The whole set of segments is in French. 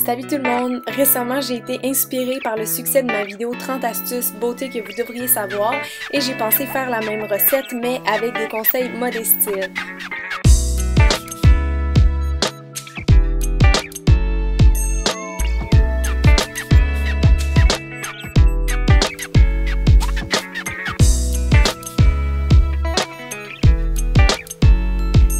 Salut tout le monde! Récemment, j'ai été inspirée par le succès de ma vidéo 30 astuces beauté que vous devriez savoir et j'ai pensé faire la même recette mais avec des conseils mode et style.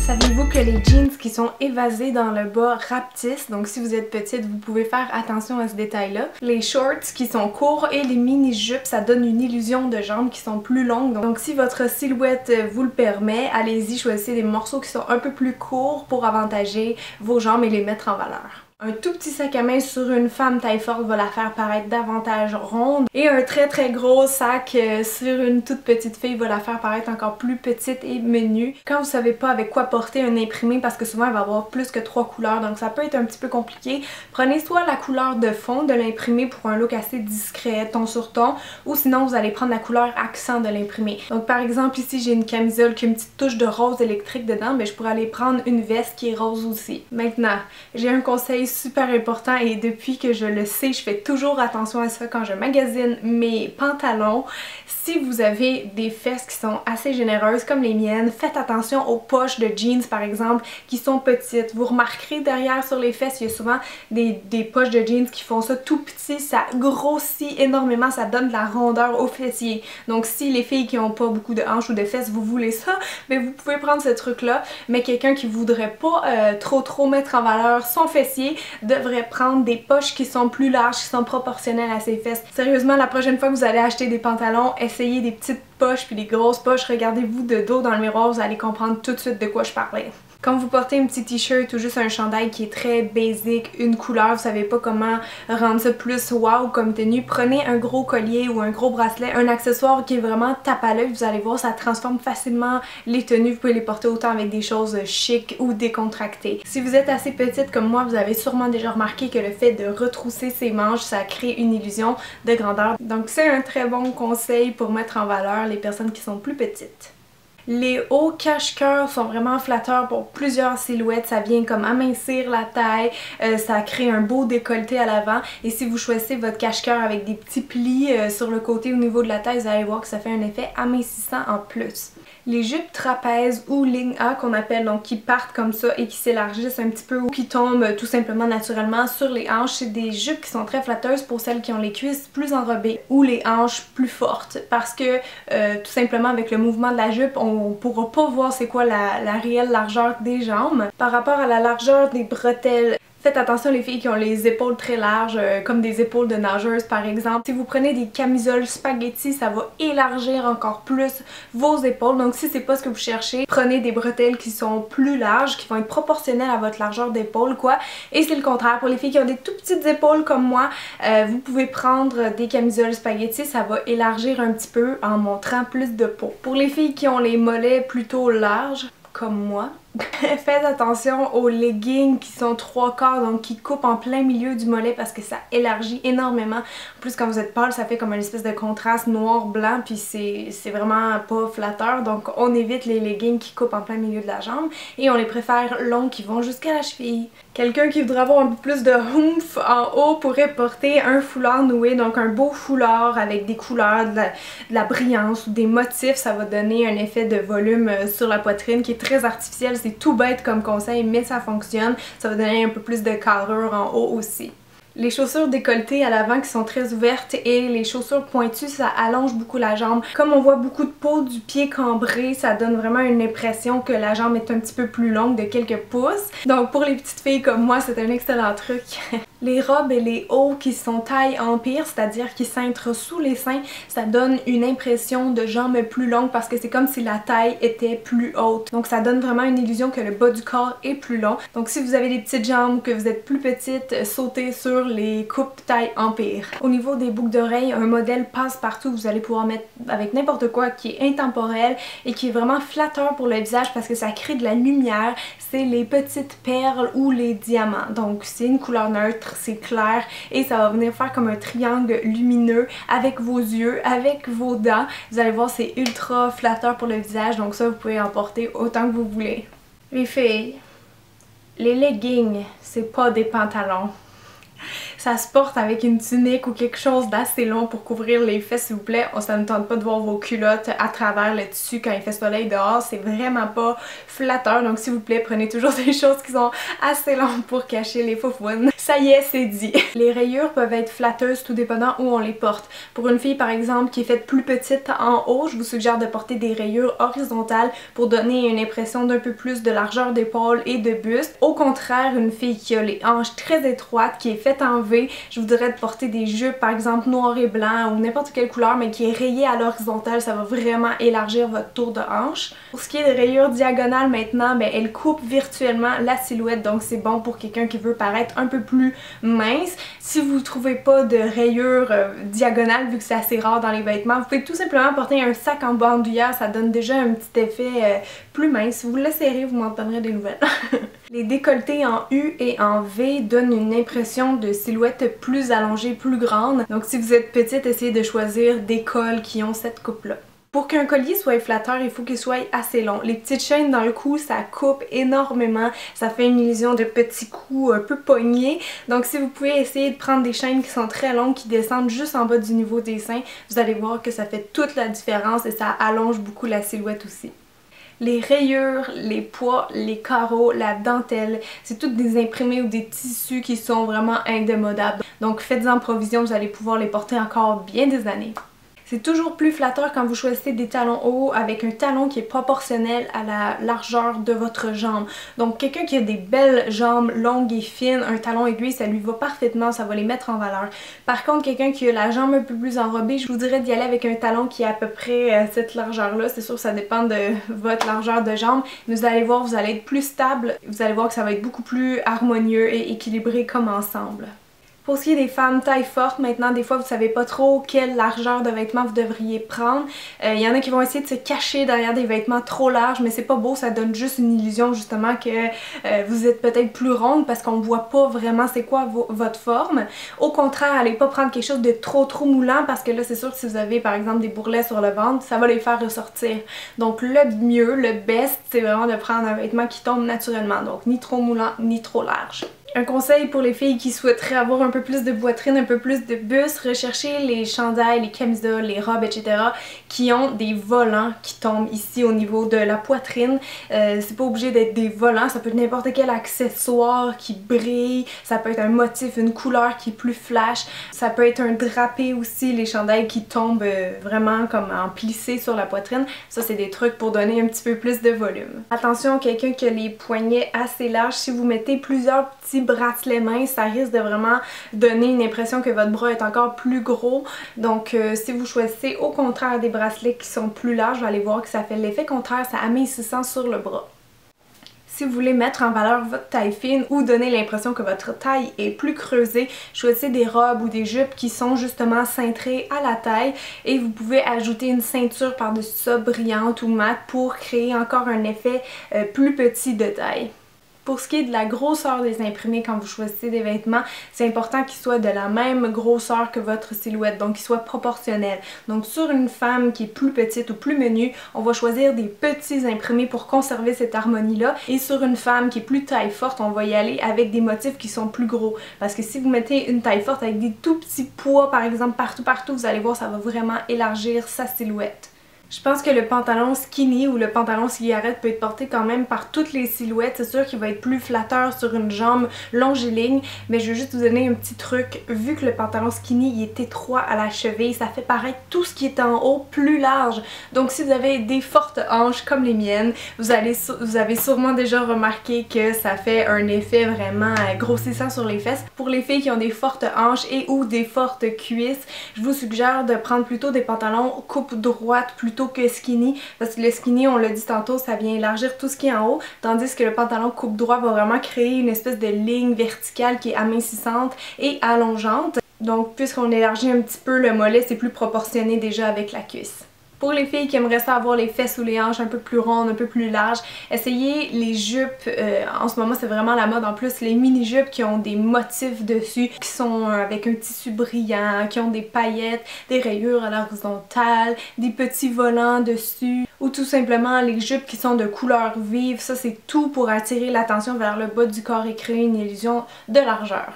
Savez-vous que les jeans qui sont évasés dans le bas rapetissent, donc si vous êtes petite, vous pouvez faire attention à ce détail-là. Les shorts qui sont courts et les mini-jupes, ça donne une illusion de jambes qui sont plus longues. Donc si votre silhouette vous le permet, allez-y, choisissez des morceaux qui sont un peu plus courts pour avantager vos jambes et les mettre en valeur. Un tout petit sac à main sur une femme taille forte va la faire paraître davantage ronde et un très gros sac sur une toute petite fille va la faire paraître encore plus petite et menue. Quand vous savez pas avec quoi porter un imprimé, parce que souvent il va avoir plus que 3 couleurs donc ça peut être un petit peu compliqué, prenez soit la couleur de fond de l'imprimé pour un look assez discret, ton sur ton, ou sinon vous allez prendre la couleur accent de l'imprimé. Donc par exemple ici j'ai une camisole qui a une petite touche de rose électrique dedans, mais je pourrais aller prendre une veste qui est rose aussi. Maintenant, j'ai un conseil super important et depuis que je le sais, je fais toujours attention à ça quand je magasine mes pantalons. Si vous avez des fesses qui sont assez généreuses comme les miennes, faites attention aux poches de jeans par exemple qui sont petites. Vous remarquerez derrière sur les fesses, il y a souvent des poches de jeans qui font ça tout petit, ça grossit énormément, ça donne de la rondeur aux fessiers. Donc si les filles qui n'ont pas beaucoup de hanches ou de fesses, vous voulez ça, mais vous pouvez prendre ce truc là, mais quelqu'un qui voudrait pas trop mettre en valeur son fessier devrait prendre des poches qui sont plus larges, qui sont proportionnelles à ses fesses. Sérieusement, la prochaine fois que vous allez acheter des pantalons, essayez des petites poches puis des grosses poches, regardez-vous de dos dans le miroir, vous allez comprendre tout de suite de quoi je parlais. Quand vous portez un petit t-shirt ou juste un chandail qui est très basic, une couleur, vous savez pas comment rendre ça plus wow comme tenue, prenez un gros collier ou un gros bracelet, un accessoire qui est vraiment tape à l'œil, vous allez voir, ça transforme facilement les tenues, vous pouvez les porter autant avec des choses chic ou décontractées. Si vous êtes assez petite comme moi, vous avez sûrement déjà remarqué que le fait de retrousser ses manches, ça crée une illusion de grandeur. Donc c'est un très bon conseil pour mettre en valeur les personnes qui sont plus petites. Les hauts cache-cœur sont vraiment flatteurs pour plusieurs silhouettes, ça vient comme amincir la taille, ça crée un beau décolleté à l'avant et si vous choisissez votre cache-cœur avec des petits plis sur le côté au niveau de la taille, vous allez voir que ça fait un effet amincissant en plus. Les jupes trapèzes ou ligne A qu'on appelle, donc qui partent comme ça et qui s'élargissent un petit peu ou qui tombent tout simplement naturellement sur les hanches, c'est des jupes qui sont très flatteuses pour celles qui ont les cuisses plus enrobées ou les hanches plus fortes parce que tout simplement avec le mouvement de la jupe, on pourra pas voir c'est quoi la réelle largeur des jambes. Par rapport à la largeur des bretelles, faites attention les filles qui ont les épaules très larges, comme des épaules de nageuse par exemple. Si vous prenez des camisoles spaghetti, ça va élargir encore plus vos épaules. Donc si c'est pas ce que vous cherchez, prenez des bretelles qui sont plus larges, qui vont être proportionnelles à votre largeur d'épaule quoi. Et c'est le contraire. Pour les filles qui ont des tout petites épaules comme moi, vous pouvez prendre des camisoles spaghetti, ça va élargir un petit peu en montrant plus de peau. Pour les filles qui ont les mollets plutôt larges, comme moi, faites attention aux leggings qui sont 3/4, donc qui coupent en plein milieu du mollet parce que ça élargit énormément. En plus quand vous êtes pâle, ça fait comme une espèce de contraste noir-blanc puis c'est vraiment pas flatteur. Donc on évite les leggings qui coupent en plein milieu de la jambe et on les préfère longs qui vont jusqu'à la cheville. Quelqu'un qui voudrait avoir un peu plus de oomph en haut pourrait porter un foulard noué, donc un beau foulard avec des couleurs, de la brillance ou des motifs. Ça va donner un effet de volume sur la poitrine qui est très artificiel. C'est tout bête comme conseil, mais ça fonctionne. Ça va donner un peu plus de carrure en haut aussi. Les chaussures décolletées à l'avant qui sont très ouvertes et les chaussures pointues, ça allonge beaucoup la jambe. Comme on voit beaucoup de peau du pied cambré, ça donne vraiment une impression que la jambe est un petit peu plus longue de quelques pouces. Donc pour les petites filles comme moi, c'est un excellent truc. Les robes et les hauts qui sont taille empire, c'est-à-dire qui cintrent sous les seins, ça donne une impression de jambes plus longues parce que c'est comme si la taille était plus haute. Donc ça donne vraiment une illusion que le bas du corps est plus long. Donc si vous avez des petites jambes ou que vous êtes plus petite, sautez sur les coupes taille empire. Au niveau des boucles d'oreilles, un modèle passe-partout, vous allez pouvoir mettre avec n'importe quoi qui est intemporel et qui est vraiment flatteur pour le visage parce que ça crée de la lumière. C'est les petites perles ou les diamants. Donc c'est une couleur neutre, c'est clair et ça va venir faire comme un triangle lumineux avec vos yeux, avec vos dents. Vous allez voir, c'est ultra flatteur pour le visage, donc ça vous pouvez en porter autant que vous voulez. Les filles, les leggings, c'est pas des pantalons. Ça se porte avec une tunique ou quelque chose d'assez long pour couvrir les fesses, s'il vous plaît. Ça ne tente pas de voir vos culottes à travers le tissu quand il fait soleil dehors. C'est vraiment pas flatteur. Donc s'il vous plaît, prenez toujours des choses qui sont assez longues pour cacher les faufouines. Ça y est, c'est dit. Les rayures peuvent être flatteuses tout dépendant où on les porte. Pour une fille par exemple qui est faite plus petite en haut, je vous suggère de porter des rayures horizontales pour donner une impression d'un peu plus de largeur d'épaule et de buste. Au contraire, une fille qui a les hanches très étroites, qui est faite en V, je vous dirais de porter des jupes par exemple noir et blanc ou n'importe quelle couleur mais qui est rayée à l'horizontale, ça va vraiment élargir votre tour de hanche. Pour ce qui est des rayures diagonales maintenant, ben, elles coupent virtuellement la silhouette, donc c'est bon pour quelqu'un qui veut paraître un peu plus mince. Si vous ne trouvez pas de rayures diagonales, vu que c'est assez rare dans les vêtements, vous pouvez tout simplement porter un sac en bandoulière, ça donne déjà un petit effet plus mince. Si vous l'essayerez, vous m'en donnerez des nouvelles. Les décolletés en U et en V donnent une impression de silhouette plus allongée, plus grande. Donc si vous êtes petite, essayez de choisir des cols qui ont cette coupe-là. Pour qu'un collier soit flatteur, il faut qu'il soit assez long. Les petites chaînes dans le cou, ça coupe énormément. Ça fait une illusion de petits coups un peu poignés. Donc si vous pouvez essayer de prendre des chaînes qui sont très longues, qui descendent juste en bas du niveau des seins, vous allez voir que ça fait toute la différence et ça allonge beaucoup la silhouette aussi. Les rayures, les pois, les carreaux, la dentelle, c'est toutes des imprimés ou des tissus qui sont vraiment indémodables. Donc faites-en provision, vous allez pouvoir les porter encore bien des années. C'est toujours plus flatteur quand vous choisissez des talons hauts avec un talon qui est proportionnel à la largeur de votre jambe. Donc quelqu'un qui a des belles jambes longues et fines, un talon aiguille, ça lui va parfaitement, ça va les mettre en valeur. Par contre, quelqu'un qui a la jambe un peu plus enrobée, je vous dirais d'y aller avec un talon qui est à peu près cette largeur-là. C'est sûr que ça dépend de votre largeur de jambe, mais vous allez voir, vous allez être plus stable, vous allez voir que ça va être beaucoup plus harmonieux et équilibré comme ensemble. Pour ce qui est des femmes taille forte, maintenant des fois vous savez pas trop quelle largeur de vêtements vous devriez prendre. Il y en a qui vont essayer de se cacher derrière des vêtements trop larges, mais c'est pas beau, ça donne juste une illusion justement que vous êtes peut-être plus ronde parce qu'on voit pas vraiment c'est quoi votre forme. Au contraire, allez pas prendre quelque chose de trop moulant parce que là c'est sûr que si vous avez par exemple des bourrelets sur le ventre, ça va les faire ressortir. Donc le mieux, le best, c'est vraiment de prendre un vêtement qui tombe naturellement, donc ni trop moulant ni trop large. Un conseil pour les filles qui souhaiteraient avoir un peu plus de poitrine, un peu plus de buste, recherchez les chandails, les camisoles, les robes, etc. qui ont des volants qui tombent ici au niveau de la poitrine. C'est pas obligé d'être des volants, ça peut être n'importe quel accessoire qui brille, ça peut être un motif, une couleur qui est plus flash, ça peut être un drapé aussi, les chandails qui tombent vraiment comme en plissé sur la poitrine. Ça c'est des trucs pour donner un petit peu plus de volume. Attention, quelqu'un qui a les poignets assez larges, si vous mettez plusieurs petits bracelets minces, ça risque de vraiment donner une impression que votre bras est encore plus gros. Donc si vous choisissez au contraire des bracelets qui sont plus larges, vous allez voir que ça fait l'effet contraire, ça amincissant sur le bras. Si vous voulez mettre en valeur votre taille fine ou donner l'impression que votre taille est plus creusée, choisissez des robes ou des jupes qui sont justement cintrées à la taille et vous pouvez ajouter une ceinture par-dessus ça brillante ou mate pour créer encore un effet plus petit de taille. Pour ce qui est de la grosseur des imprimés quand vous choisissez des vêtements, c'est important qu'ils soient de la même grosseur que votre silhouette, donc qu'ils soient proportionnels. Donc sur une femme qui est plus petite ou plus menue, on va choisir des petits imprimés pour conserver cette harmonie-là. Et sur une femme qui est plus taille forte, on va y aller avec des motifs qui sont plus gros. Parce que si vous mettez une taille forte avec des tout petits pois, par exemple, partout, vous allez voir, ça va vraiment élargir sa silhouette. Je pense que le pantalon skinny ou le pantalon cigarette peut être porté quand même par toutes les silhouettes. C'est sûr qu'il va être plus flatteur sur une jambe longiligne, mais je veux juste vous donner un petit truc. Vu que le pantalon skinny il est étroit à la cheville, ça fait paraître tout ce qui est en haut plus large. Donc si vous avez des fortes hanches comme les miennes, vous avez sûrement déjà remarqué que ça fait un effet vraiment grossissant sur les fesses. Pour les filles qui ont des fortes hanches et ou des fortes cuisses, je vous suggère de prendre plutôt des pantalons coupe droite plutôt que skinny, parce que le skinny, on l'a dit tantôt, ça vient élargir tout ce qui est en haut, tandis que le pantalon coupe droit va vraiment créer une espèce de ligne verticale qui est amincissante et allongeante. Donc puisqu'on élargit un petit peu le mollet, c'est plus proportionné déjà avec la cuisse. Pour les filles qui aimeraient ça avoir les fesses ou les hanches un peu plus rondes, un peu plus larges, essayez les jupes. En ce moment, c'est vraiment la mode. En plus, les mini-jupes qui ont des motifs dessus, qui sont avec un tissu brillant, qui ont des paillettes, des rayures à l'horizontale, des petits volants dessus, ou tout simplement les jupes qui sont de couleur vive. Ça, c'est tout pour attirer l'attention vers le bas du corps et créer une illusion de largeur.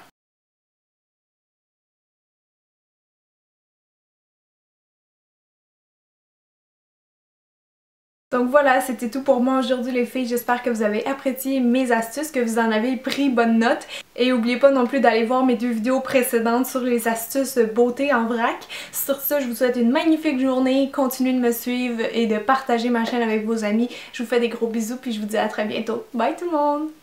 Donc voilà, c'était tout pour moi aujourd'hui les filles. J'espère que vous avez apprécié mes astuces, que vous en avez pris bonne note. Et n'oubliez pas non plus d'aller voir mes 2 vidéos précédentes sur les astuces beauté en vrac. Sur ça, je vous souhaite une magnifique journée. Continuez de me suivre et de partager ma chaîne avec vos amis. Je vous fais des gros bisous puis je vous dis à très bientôt. Bye tout le monde!